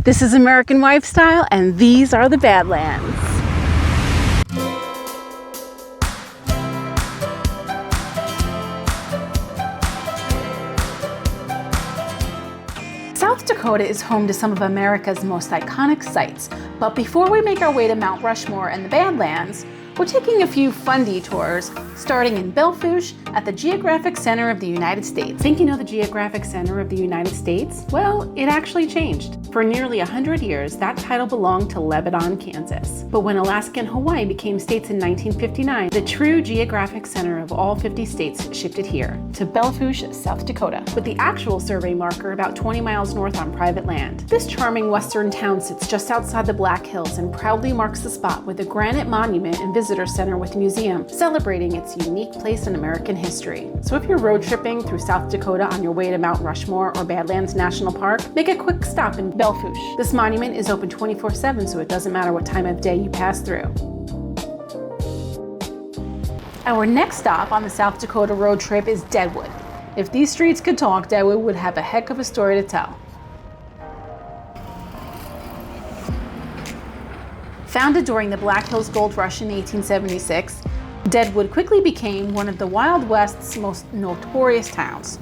This is American Lifestyle, and these are the Badlands. South Dakota is home to some of America's most iconic sites, but before we make our way to Mount Rushmore and the Badlands, we're taking a few fun detours, starting in Belfouche at the Geographic Center of the United States. Think you know the Geographic Center of the United States? Well, it actually changed. For nearly 100 years, that title belonged to Lebanon, Kansas. But when Alaska and Hawaii became states in 1959, the true geographic center of all 50 states shifted here, to Belfouche, South Dakota, with the actual survey marker about 20 miles north on private land. This charming western town sits just outside the Black Hills and proudly marks the spot with a granite monument and visitor center with a museum, celebrating its unique place in American history. So if you're road tripping through South Dakota on your way to Mount Rushmore or Badlands National Park, make a quick stop in Belfouche. This monument is open 24/7, so it doesn't matter what time of day you pass through. Our next stop on the South Dakota road trip is Deadwood. If these streets could talk, Deadwood would have a heck of a story to tell. Founded during the Black Hills Gold Rush in 1876, Deadwood quickly became one of the Wild West's most notorious towns.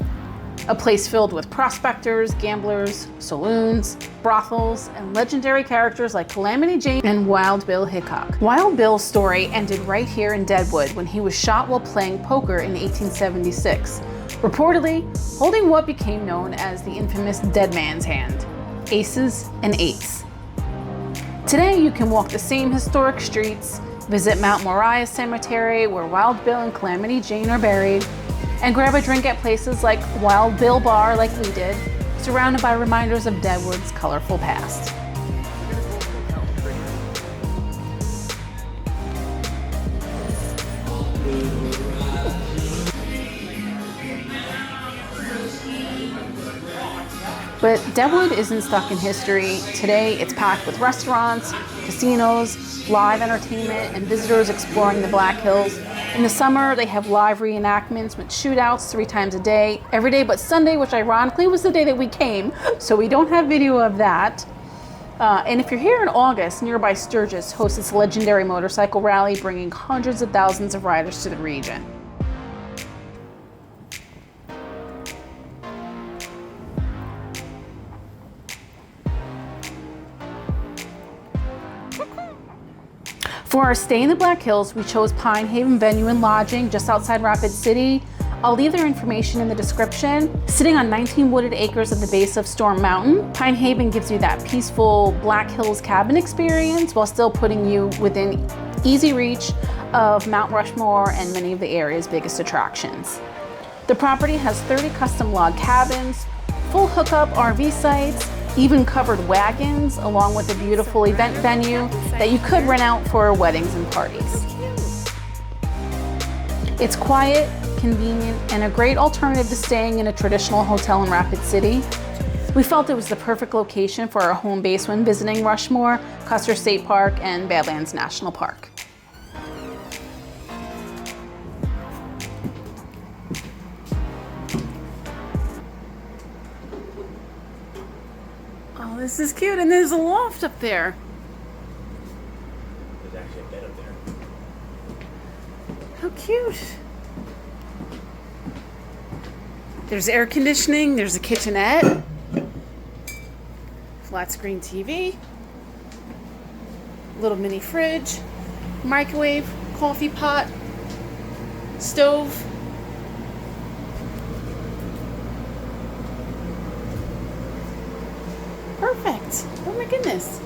A place filled with prospectors, gamblers, saloons, brothels, and legendary characters like Calamity Jane and Wild Bill Hickok. Wild Bill's story ended right here in Deadwood when he was shot while playing poker in 1876, reportedly holding what became known as the infamous dead man's hand, aces and eights. Today, you can walk the same historic streets, visit Mount Moriah Cemetery, where Wild Bill and Calamity Jane are buried, and grab a drink at places like Wild Bill Bar like we did, surrounded by reminders of Deadwood's colorful past. But Deadwood isn't stuck in history. Today, it's packed with restaurants, casinos, live entertainment, and visitors exploring the Black Hills. In the summer, they have live reenactments with shootouts 3 times a day, every day but Sunday, which ironically was the day that we came, so we don't have video of that. And if you're here in August, nearby Sturgis hosts its legendary motorcycle rally, bringing hundreds of thousands of riders to the region. For our stay in the Black Hills, we chose Pine Haven Venue and Lodging just outside Rapid City. I'll leave their information in the description. Sitting on 19 wooded acres at the base of Storm Mountain, Pine Haven gives you that peaceful Black Hills cabin experience while still putting you within easy reach of Mount Rushmore and many of the area's biggest attractions. The property has 30 custom log cabins, full hookup RV sites, even covered wagons, along with a beautiful event venue that you could rent out for weddings and parties. It's quiet, convenient, and a great alternative to staying in a traditional hotel in Rapid City. We felt it was the perfect location for our home base when visiting Rushmore, Custer State Park, and Badlands National Park. Oh, this is cute, and there's a loft up there. There's actually a bed up there. How cute. There's air conditioning, there's a kitchenette, flat screen TV, little mini fridge, microwave, coffee pot, stove. Perfect. Oh my goodness.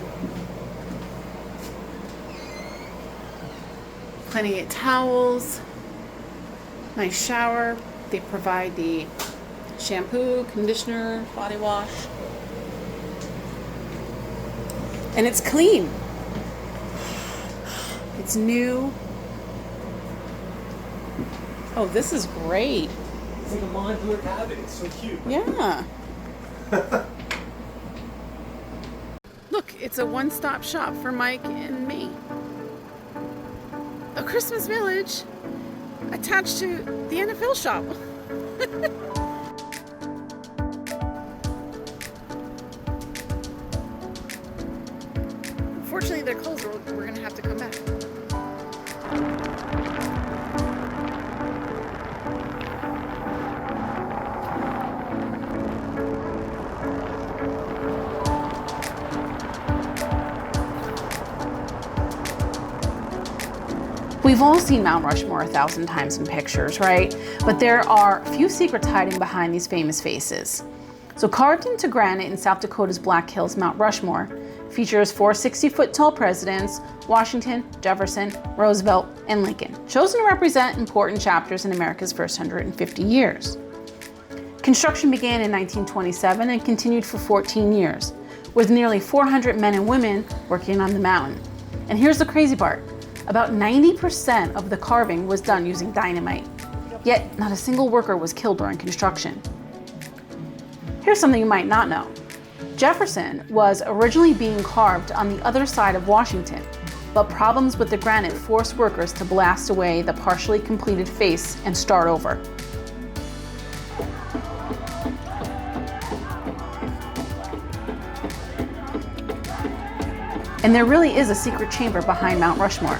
Plenty of towels. Nice shower. They provide the shampoo, conditioner, body wash. And it's clean. It's new. Oh, this is great. It's like a modular cabin. It's so cute. Yeah. Look, it's a one-stop shop for Mike and me. A Christmas village attached to the NFL shop. Unfortunately, they're closed. We're gonna have to come back. We've all seen Mount Rushmore 1,000 times in pictures, right? But there are a few secrets hiding behind these famous faces. So carved into granite in South Dakota's Black Hills, Mount Rushmore features 4 60-foot tall presidents: Washington, Jefferson, Roosevelt, and Lincoln, chosen to represent important chapters in America's first 150 years. Construction began in 1927 and continued for 14 years, with nearly 400 men and women working on the mountain. And here's the crazy part. About 90% of the carving was done using dynamite, yet not a single worker was killed during construction. Here's something you might not know. Jefferson was originally being carved on the other side of Washington, but problems with the granite forced workers to blast away the partially completed face and start over. And there really is a secret chamber behind Mount Rushmore.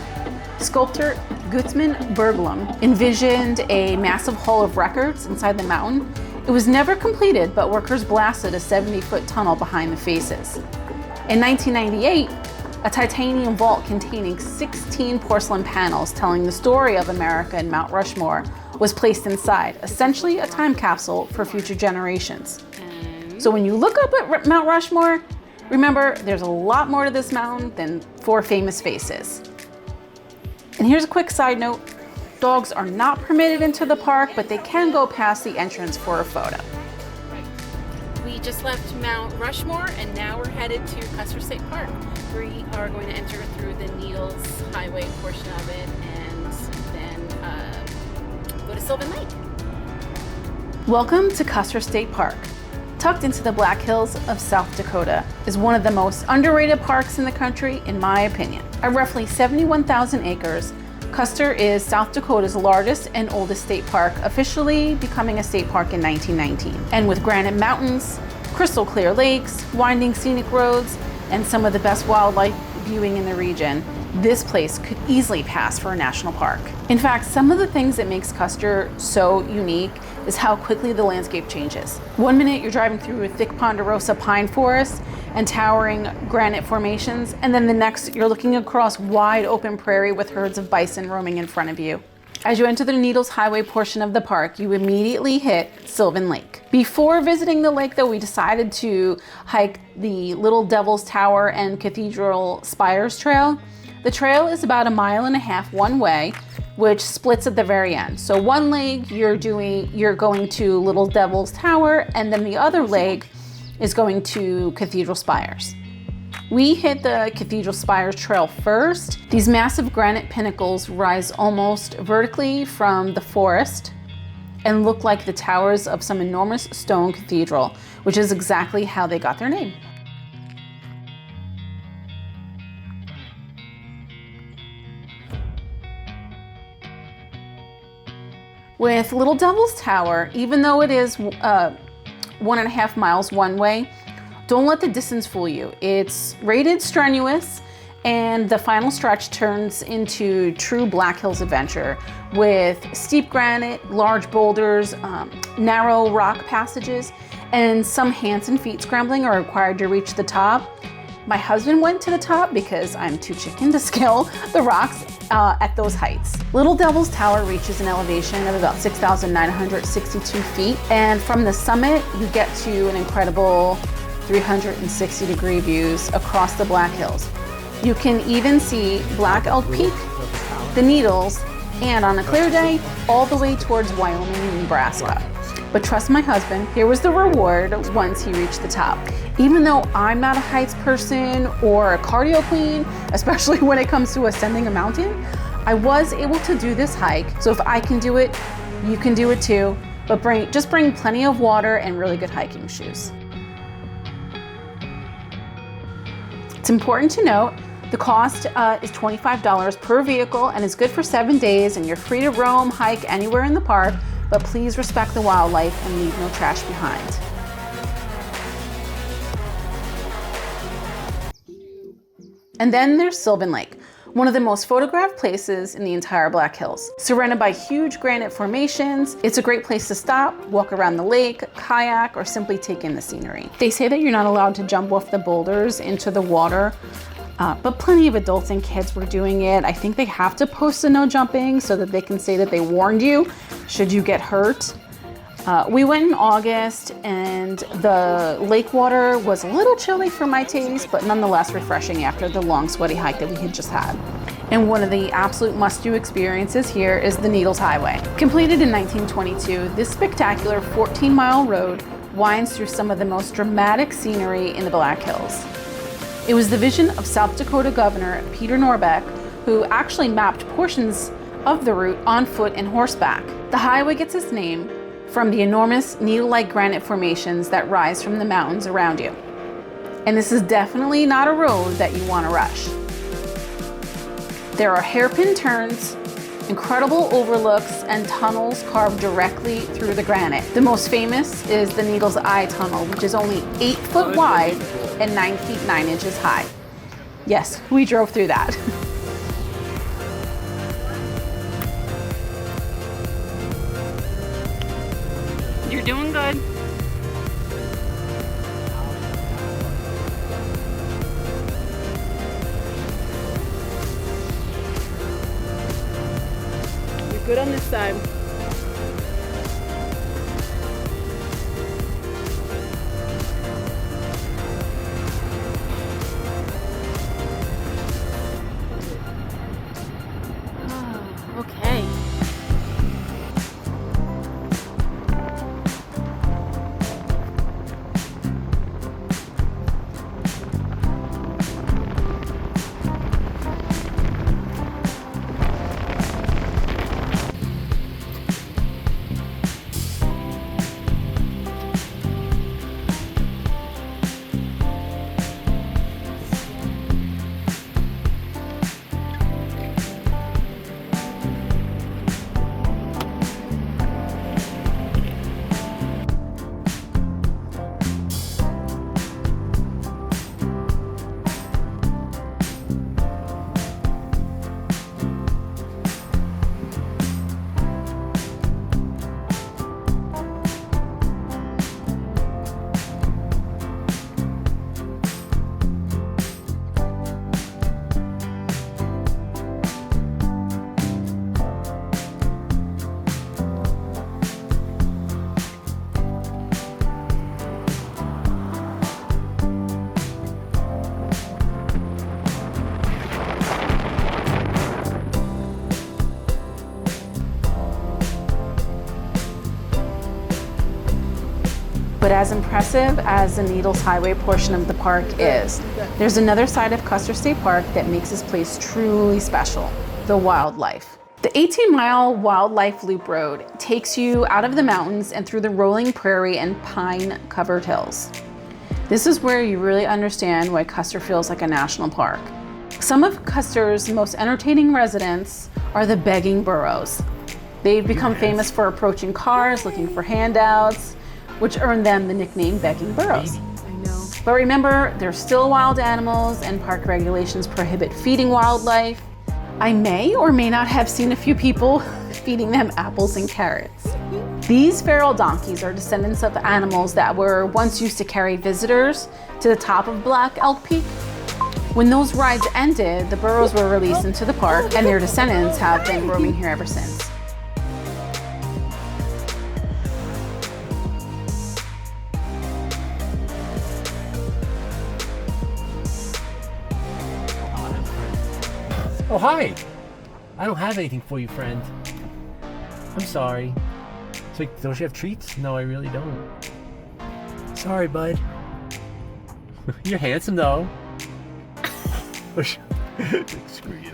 Sculptor Gutmann Berglund envisioned a massive hall of records inside the mountain. It was never completed, but workers blasted a 70-foot tunnel behind the faces. In 1998, a titanium vault containing 16 porcelain panels telling the story of America and Mount Rushmore was placed inside, essentially a time capsule for future generations. So when you look up at Mount Rushmore, remember, there's a lot more to this mountain than 4 famous faces. And here's a quick side note. Dogs are not permitted into the park, but they can go past the entrance for a photo. We just left Mount Rushmore and now we're headed to Custer State Park. We are going to enter through the Needles Highway portion of it and then go to Sylvan Lake. Welcome to Custer State Park. Tucked into the Black Hills of South Dakota is one of the most underrated parks in the country, in my opinion. At roughly 71,000 acres, Custer is South Dakota's largest and oldest state park, officially becoming a state park in 1919. And with granite mountains, crystal clear lakes, winding scenic roads, and some of the best wildlife viewing in the region, this place could easily pass for a national park. In fact, some of the things that makes Custer so unique is how quickly the landscape changes. One minute you're driving through a thick ponderosa pine forest and towering granite formations, and then the next you're looking across wide open prairie with herds of bison roaming in front of you. As you enter the Needles Highway portion of the park, you immediately hit Sylvan Lake. Before visiting the lake though, we decided to hike the Little Devil's Tower and Cathedral Spires Trail. The trail is about 1.5 miles one way, which splits at the very end. So one leg you're going to Little Devil's Tower, and then the other leg is going to Cathedral Spires. We hit the Cathedral Spires Trail first. These massive granite pinnacles rise almost vertically from the forest and look like the towers of some enormous stone cathedral, which is exactly how they got their name. With Little Devil's Tower, even though it is 1.5 miles one way, don't let the distance fool you. It's rated strenuous, and the final stretch turns into true Black Hills adventure with steep granite, large boulders, narrow rock passages, and some hands and feet scrambling are required to reach the top. My husband went to the top because I'm too chicken to scale the rocks at those heights. Little Devil's Tower reaches an elevation of about 6,962 feet, and from the summit you get to an incredible 360-degree views across the Black Hills. You can even see Black Elk Peak, the Needles, and on a clear day, all the way towards Wyoming and Nebraska. But trust my husband, here was the reward once he reached the top. Even though I'm not a heights person or a cardio queen, especially when it comes to ascending a mountain, I was able to do this hike. So if I can do it, you can do it too. But just bring plenty of water and really good hiking shoes. It's important to note the cost is $25 per vehicle and is good for 7 days, and you're free to roam, hike anywhere in the park, but please respect the wildlife and leave no trash behind. And then there's Sylvan Lake, one of the most photographed places in the entire Black Hills. Surrounded by huge granite formations, it's a great place to stop, walk around the lake, kayak, or simply take in the scenery. They say that you're not allowed to jump off the boulders into the water, but plenty of adults and kids were doing it. I think they have to post a no jumping so that they can say that they warned you should you get hurt. We went in August and the lake water was a little chilly for my taste, but nonetheless refreshing after the long sweaty hike that we had just had. And one of the absolute must-do experiences here is the Needles Highway. Completed in 1922, this spectacular 14-mile road winds through some of the most dramatic scenery in the Black Hills. It was the vision of South Dakota Governor Peter Norbeck, who actually mapped portions of the route on foot and horseback. The highway gets its name from the enormous needle-like granite formations that rise from the mountains around you. And this is definitely not a road that you want to rush. There are hairpin turns, incredible overlooks, and tunnels carved directly through the granite. The most famous is the Needles Eye Tunnel, which is only 8 foot wide and 9 feet 9 inches high. Yes, we drove through that. You're doing good. You're good on this side. Oh, okay. But as impressive as the Needles Highway portion of the park is, there's another side of Custer State Park that makes this place truly special: the wildlife. The 18-mile wildlife loop road takes you out of the mountains and through the rolling prairie and pine-covered hills. This is where you really understand why Custer feels like a national park. Some of Custer's most entertaining residents are the begging burros. They've become famous for approaching cars, looking for handouts, which earned them the nickname begging burros. I know. But remember, they're still wild animals and park regulations prohibit feeding wildlife. I may or may not have seen a few people feeding them apples and carrots. These feral donkeys are descendants of animals that were once used to carry visitors to the top of Black Elk Peak. When those rides ended, the burros were released into the park, and their descendants have been roaming here ever since. Oh, hi! I don't have anything for you, friend. I'm sorry. So, don't you have treats? No, I really don't. Sorry, bud. You're handsome, though. Screw you.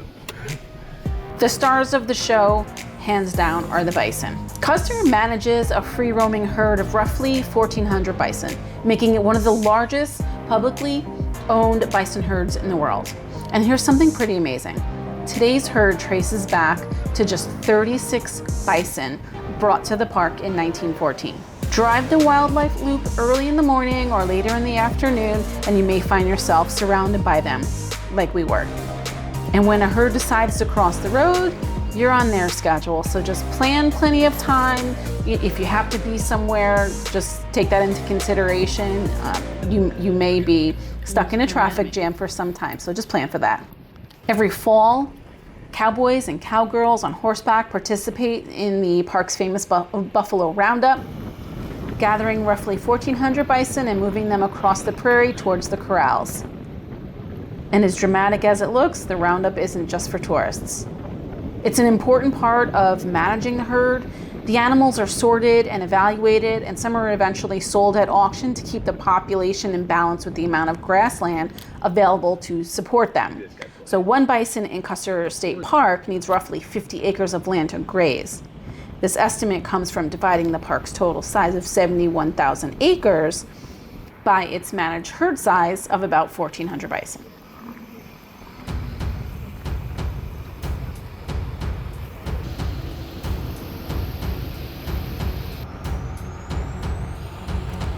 The stars of the show, hands down, are the bison. Custer manages a free-roaming herd of roughly 1,400 bison, making it one of the largest publicly owned bison herds in the world. And here's something pretty amazing. Today's herd traces back to just 36 bison brought to the park in 1914. Drive the wildlife loop early in the morning or later in the afternoon, and you may find yourself surrounded by them. like we were. And when a herd decides to cross the road, you're on their schedule. So just plan plenty of time. If you have to be somewhere, just take that into consideration. You may be stuck in a traffic jam for some time, so just plan for that. Every fall, cowboys and cowgirls on horseback participate in the park's famous Buffalo Roundup, gathering roughly 1,400 bison and moving them across the prairie towards the corrals. And as dramatic as it looks, the roundup isn't just for tourists. It's an important part of managing the herd. The animals are sorted and evaluated, and some are eventually sold at auction to keep the population in balance with the amount of grassland available to support them. So one bison in Custer State Park needs roughly 50 acres of land to graze. This estimate comes from dividing the park's total size of 71,000 acres by its managed herd size of about 1,400 bison.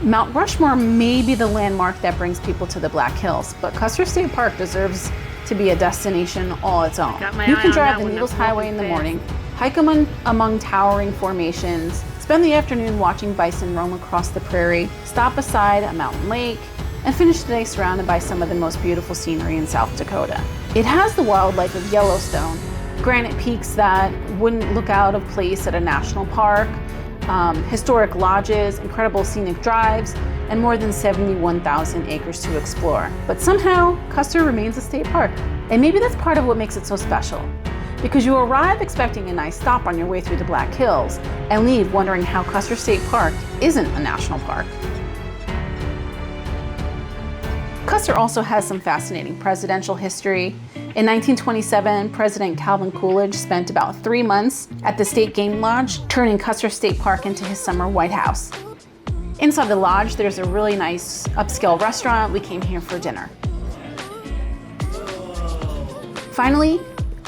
Mount Rushmore may be the landmark that brings people to the Black Hills, but Custer State Park deserves to be a destination all its own. You can drive the Needles Highway in the morning, hike among towering formations, spend the afternoon watching bison roam across the prairie, stop beside a mountain lake, and finish the day surrounded by some of the most beautiful scenery in South Dakota. It has the wildlife of Yellowstone, granite peaks that wouldn't look out of place at a national park, historic lodges, incredible scenic drives, and more than 71,000 acres to explore. But somehow, Custer remains a state park. And maybe that's part of what makes it so special. Because you arrive expecting a nice stop on your way through the Black Hills and leave wondering how Custer State Park isn't a national park. Custer also has some fascinating presidential history. In 1927, President Calvin Coolidge spent about 3 months at the State Game Lodge, turning Custer State Park into his summer White House. Inside the lodge, there's a really nice upscale restaurant. We came here for dinner. Finally,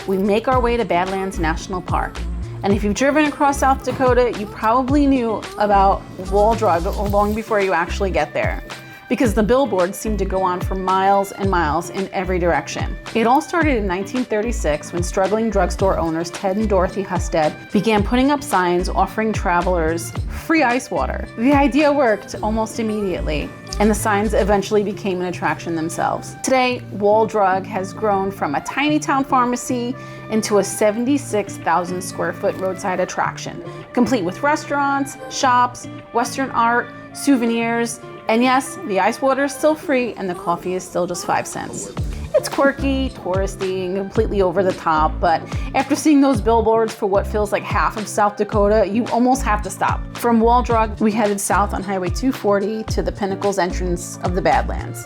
we make our way to Badlands National Park. And if you've driven across South Dakota, you probably knew about Wall Drug long before you actually get there, because the billboards seem to go on for miles and miles in every direction. It all started in 1936 when struggling drugstore owners Ted and Dorothy Husted began putting up signs offering travelers free ice water. The idea worked almost immediately, and the signs eventually became an attraction themselves. Today, Wall Drug has grown from a tiny town pharmacy into a 76,000 square foot roadside attraction, complete with restaurants, shops, Western art, souvenirs, and yes, the ice water is still free and the coffee is still just 5 cents. It's quirky, touristy, and completely over the top, but after seeing those billboards for what feels like half of South Dakota, you almost have to stop. From Wall Drug, we headed south on Highway 240 to the Pinnacles entrance of the Badlands.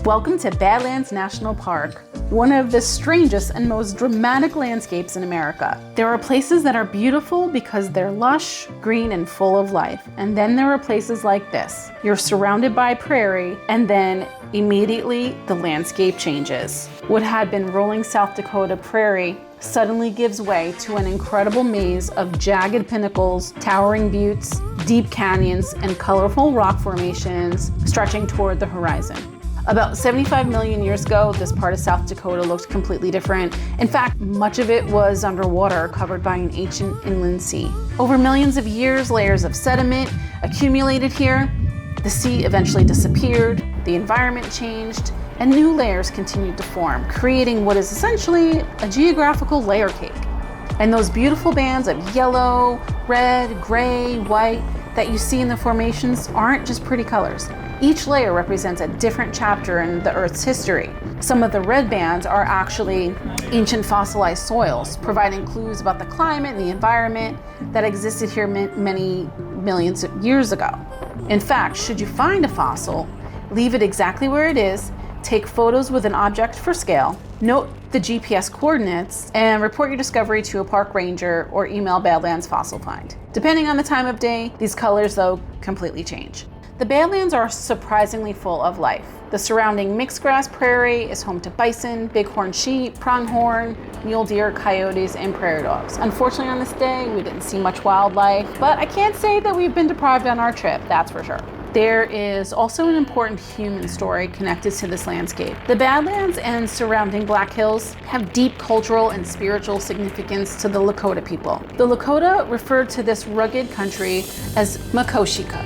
Welcome to Badlands National Park, one of the strangest and most dramatic landscapes in America. There are places that are beautiful because they're lush, green, and full of life. And then there are places like this. You're surrounded by prairie, and then immediately the landscape changes. What had been rolling South Dakota prairie suddenly gives way to an incredible maze of jagged pinnacles, towering buttes, deep canyons, and colorful rock formations stretching toward the horizon. About 75 million years ago, this part of South Dakota looked completely different. In fact, much of it was underwater, covered by an ancient inland sea. Over millions of years, layers of sediment accumulated here. The sea eventually disappeared, the environment changed, and new layers continued to form, creating what is essentially a geographical layer cake. And those beautiful bands of yellow, red, gray, white that you see in the formations aren't just pretty colors. Each layer represents a different chapter in the Earth's history. Some of the red bands are actually ancient fossilized soils, providing clues about the climate and the environment that existed here many millions of years ago. In fact, should you find a fossil, leave it exactly where it is, take photos with an object for scale, note the GPS coordinates, and report your discovery to a park ranger or email Badlands Fossil Find. Depending on the time of day, these colors, though, completely change. The Badlands are surprisingly full of life. The surrounding mixed grass prairie is home to bison, bighorn sheep, pronghorn, mule deer, coyotes, and prairie dogs. Unfortunately, on this day, we didn't see much wildlife, but I can't say that we've been deprived on our trip, that's for sure. There is also an important human story connected to this landscape. The Badlands and surrounding Black Hills have deep cultural and spiritual significance to the Lakota people. The Lakota referred to this rugged country as Makoshika,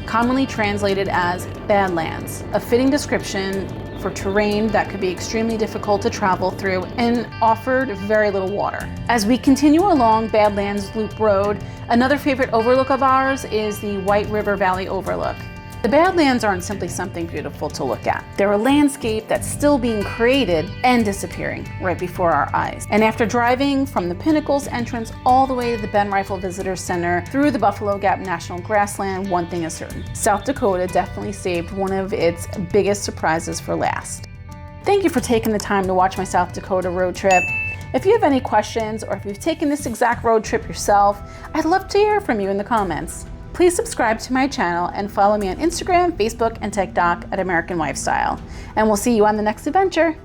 commonly translated as Badlands, a fitting description for terrain that could be extremely difficult to travel through and offered very little water. As we continue along Badlands Loop Road, another favorite overlook of ours is the White River Valley Overlook. The Badlands aren't simply something beautiful to look at. They're a landscape that's still being created and disappearing right before our eyes. And after driving from the Pinnacles entrance all the way to the Ben Rifle Visitor Center through the Buffalo Gap National Grassland, one thing is certain: South Dakota definitely saved one of its biggest surprises for last. Thank you for taking the time to watch my South Dakota road trip. If you have any questions or if you've taken this exact road trip yourself, I'd love to hear from you in the comments. Please subscribe to my channel and follow me on Instagram, Facebook, and TikTok at American Lifestyle. And we'll see you on the next adventure.